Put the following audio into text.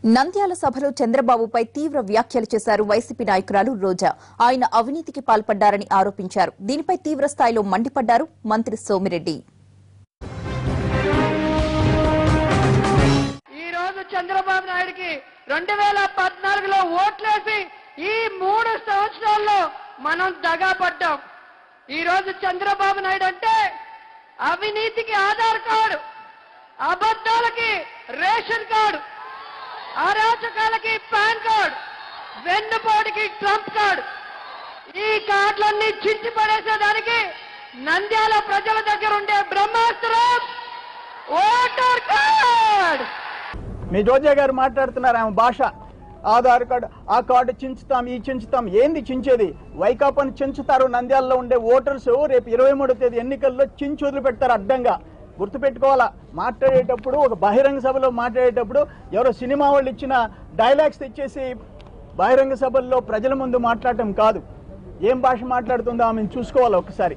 నంద్యాల సభలో చంద్రబాబుపై తీవ్ర వ్యాఖ్యలు చేశారు వైసీపీ నాయకురాలు రోజా. ఆయన అవినీతికి పాల్పడ్డారని ఆరోపించారు. దీనిపై తీవ్ర స్థాయిలో మండిపడ్డారు మంత్రి సోమిరెడ్డి. ఈ రోజు చంద్రబాబు నాయుడికి 2014లో ఓట్లేసి ఈ 3 సంవత్సరాల్లో మనం దగాపడ్డాం. ఈ రోజు చంద్రబాబు నాయుడు అంటే అవినీతికి ఆధార్ కార్డు, అబద్ధాలకి రేషన్ కార్డు, అరాచకాలకి పాన్ కార్డు, వెన్నుపోటుకి ట్రంప్ కార్డు. ఈ కార్డులన్నీ చించి పడేసేదానికి నంద్యాల ప్రజల దగ్గర ఉండే బ్రహ్మాస్త్రం ఓటర్ కార్డ్. మీ రోజా గారు మాట్లాడుతున్నారు ఆమె భాష. ఆధార్ కార్డు, ఆ కార్డు చించుతాం, ఈ చించుతాం. ఏంది చించేది? వైకాపాని చించుతారు. నంద్యాలలో ఉండే ఓటర్స్ రేపు 23వ తేదీ ఎన్నికల్లో చించి వదిలిపెడతారు అడ్డంగా. గుర్తుపెట్టుకోవాలా. మాట్లాడేటప్పుడు, ఒక బహిరంగ సభలో మాట్లాడేటప్పుడు ఎవరో సినిమా వాళ్ళు ఇచ్చిన డైలాగ్స్ తెచ్చేసి బహిరంగ సభల్లో ప్రజల ముందు మాట్లాడటం కాదు. ఏం భాష మాట్లాడుతుందో ఆమెను చూసుకోవాలి ఒకసారి.